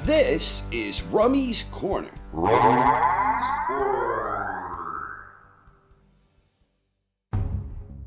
This is Rummy's Corner.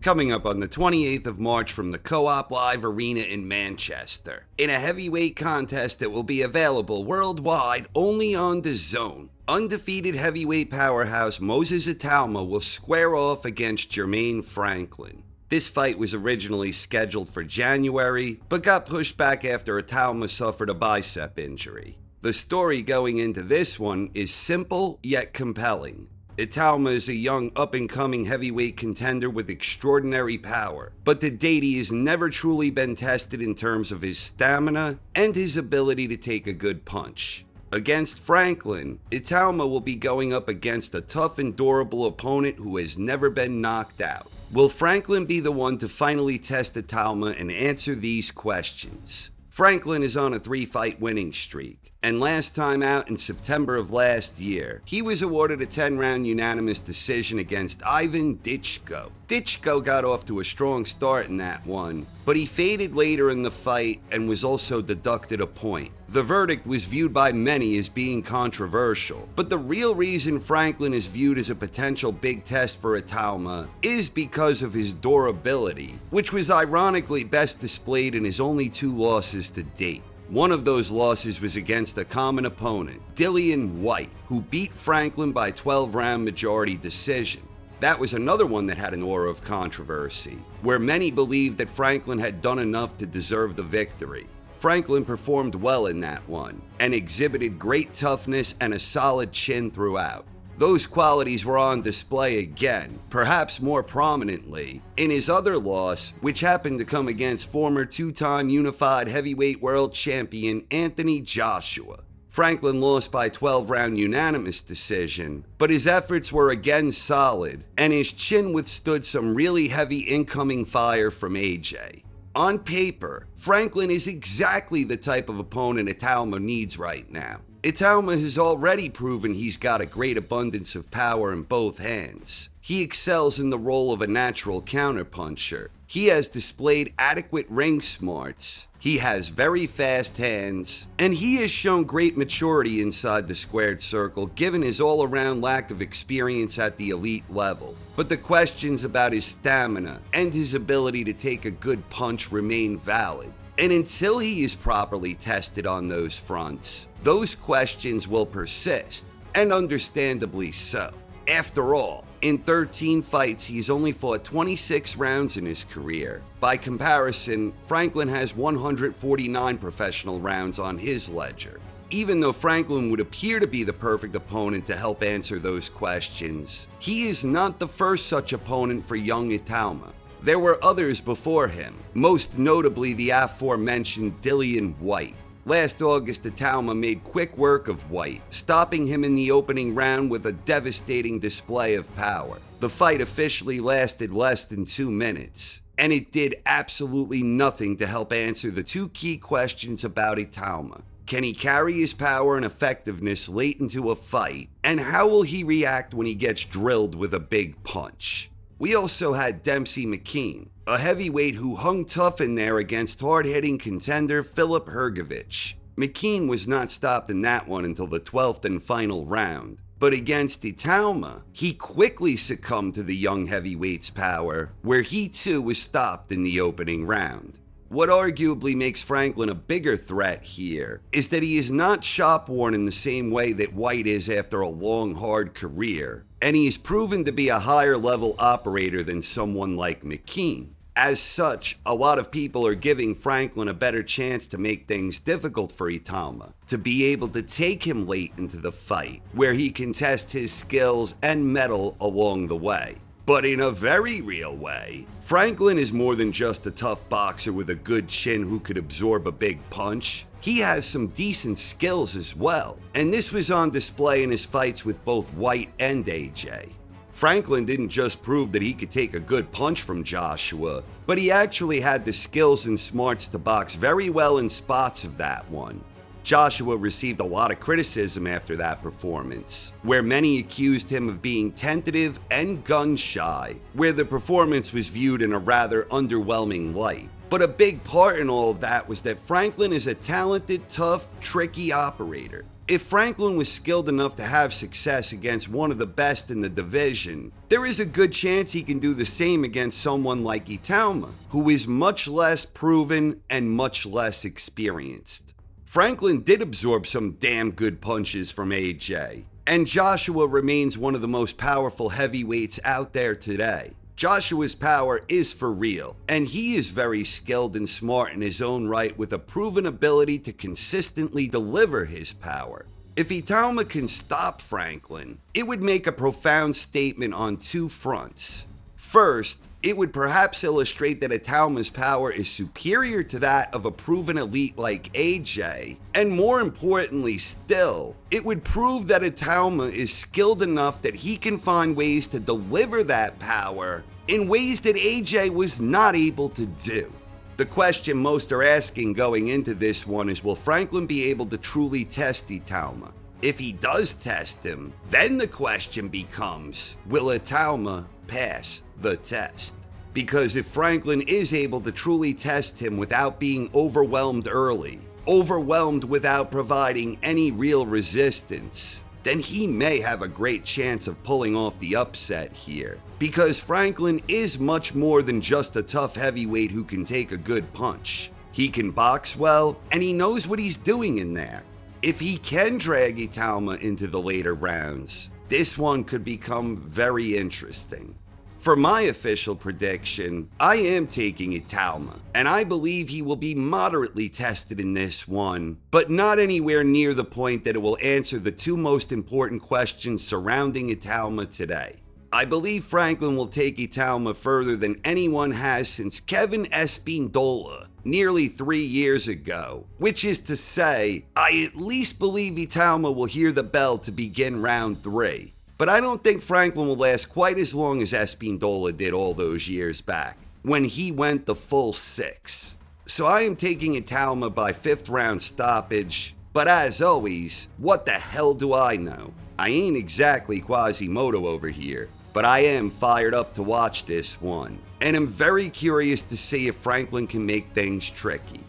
Coming up on the 28th of March from the Co-op Live Arena in Manchester, in a heavyweight contest that will be available worldwide only on DAZN. Undefeated heavyweight powerhouse Moses Itauma will square off against Jermaine Franklin. This fight was originally scheduled for January, but got pushed back after Itauma suffered a bicep injury. The story going into this one is simple yet compelling. Itauma is a young up-and-coming heavyweight contender with extraordinary power, but to date he has never truly been tested in terms of his stamina and his ability to take a good punch. Against Franklin, Itauma will be going up against a tough and durable opponent who has never been knocked out. Will Franklin be the one to finally test Itauma and answer these questions? Franklin is on a 3-fight winning streak, and last time out in September of last year, he was awarded a 10-round unanimous decision against Ivan Ditchko. Ditchko got off to a strong start in that one, but he faded later in the fight and was also deducted a point. The verdict was viewed by many as being controversial, but the real reason Franklin is viewed as a potential big test for Itauma is because of his durability, which was ironically best displayed in his only 2 losses to date. One of those losses was against a common opponent, Dillian Whyte, who beat Franklin by 12-round majority decision. That was another one that had an aura of controversy, where many believed that Franklin had done enough to deserve the victory. Franklin performed well in that one, and exhibited great toughness and a solid chin throughout. Those qualities were on display again, perhaps more prominently, in his other loss, which happened to come against former 2-time unified heavyweight world champion Anthony Joshua. Franklin lost by 12-round unanimous decision, but his efforts were again solid, and his chin withstood some really heavy incoming fire from AJ. On paper, Franklin is exactly the type of opponent Itauma needs right now. Itauma has already proven he's got a great abundance of power in both hands. He excels in the role of a natural counterpuncher. He has displayed adequate ring smarts. He has very fast hands, and he has shown great maturity inside the squared circle given his all-around lack of experience at the elite level. But the questions about his stamina and his ability to take a good punch remain valid. And until he is properly tested on those fronts, those questions will persist, and understandably so. After all, in 13 fights, he's only fought 26 rounds in his career. By comparison, Franklin has 149 professional rounds on his ledger. Even though Franklin would appear to be the perfect opponent to help answer those questions, he is not the first such opponent for young Itauma. There were others before him, most notably the aforementioned Dillian Whyte. Last August, Itauma made quick work of Whyte, stopping him in the opening round with a devastating display of power. The fight officially lasted less than 2 minutes, and it did absolutely nothing to help answer the 2 key questions about Itauma. Can he carry his power and effectiveness late into a fight, and how will he react when he gets drilled with a big punch? We also had Dempsey McKean, a heavyweight who hung tough in there against hard-hitting contender Filip Hrgovic. McKean was not stopped in that one until the 12th and final round, but against Itauma, he quickly succumbed to the young heavyweight's power, where he too was stopped in the opening round. What arguably makes Franklin a bigger threat here is that he is not shop-worn in the same way that Whyte is after a long, hard career, and he is proven to be a higher-level operator than someone like McKean. As such, a lot of people are giving Franklin a better chance to make things difficult for Itauma, to be able to take him late into the fight, where he can test his skills and mettle along the way. But in a very real way, Franklin is more than just a tough boxer with a good chin who could absorb a big punch. He has some decent skills as well, and this was on display in his fights with both Whyte and AJ. Franklin didn't just prove that he could take a good punch from Joshua, but he actually had the skills and smarts to box very well in spots of that one. Joshua received a lot of criticism after that performance, where many accused him of being tentative and gun-shy, where the performance was viewed in a rather underwhelming light. But a big part in all of that was that Franklin is a talented, tough, tricky operator. If Franklin was skilled enough to have success against one of the best in the division, there is a good chance he can do the same against someone like Itauma, who is much less proven and much less experienced. Franklin did absorb some damn good punches from AJ, and Joshua remains one of the most powerful heavyweights out there today. Joshua's power is for real, and he is very skilled and smart in his own right with a proven ability to consistently deliver his power. If Itauma can stop Franklin, it would make a profound statement on two fronts. First, it would perhaps illustrate that Itauma's power is superior to that of a proven elite like AJ, and more importantly still, it would prove that Itauma is skilled enough that he can find ways to deliver that power in ways that AJ was not able to do. The question most are asking going into this one is, will Franklin be able to truly test Itauma? If he does test him, then the question becomes, will Itauma pass the test? Because if Franklin is able to truly test him without being overwhelmed early, overwhelmed without providing any real resistance, then he may have a great chance of pulling off the upset here. Because Franklin is much more than just a tough heavyweight who can take a good punch. He can box well, and he knows what he's doing in there. If he can drag Itauma into the later rounds, this one could become very interesting. For my official prediction, I am taking Itauma, and I believe he will be moderately tested in this one, but not anywhere near the point that it will answer the two most important questions surrounding Itauma today. I believe Franklin will take Itauma further than anyone has since Kevin Espindola nearly 3 years ago, which is to say, I at least believe Itauma will hear the bell to begin round 3. But I don't think Franklin will last quite as long as Espindola did all those years back, when he went the full 6. So I am taking Itauma by 5th round stoppage, but as always, what the hell do I know? I ain't exactly Quasimodo over here, but I am fired up to watch this one, and am very curious to see if Franklin can make things tricky.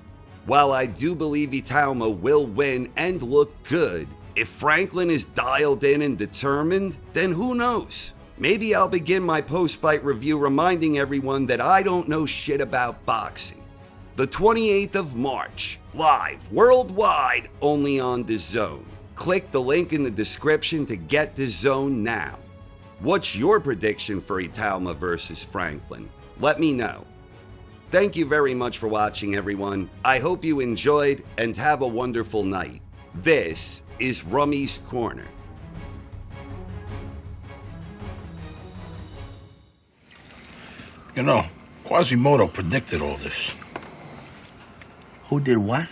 While I do believe Itauma will win and look good, if Franklin is dialed in and determined, then who knows? Maybe I'll begin my post-fight review reminding everyone that I don't know shit about boxing. The 28th of March, live worldwide, only on DAZN. Click the link in the description to get DAZN now. What's your prediction for Itauma versus Franklin? Let me know. Thank you very much for watching, everyone. I hope you enjoyed and have a wonderful night. This is Rummy's Corner. You know, Quasimodo predicted all this. Who did what?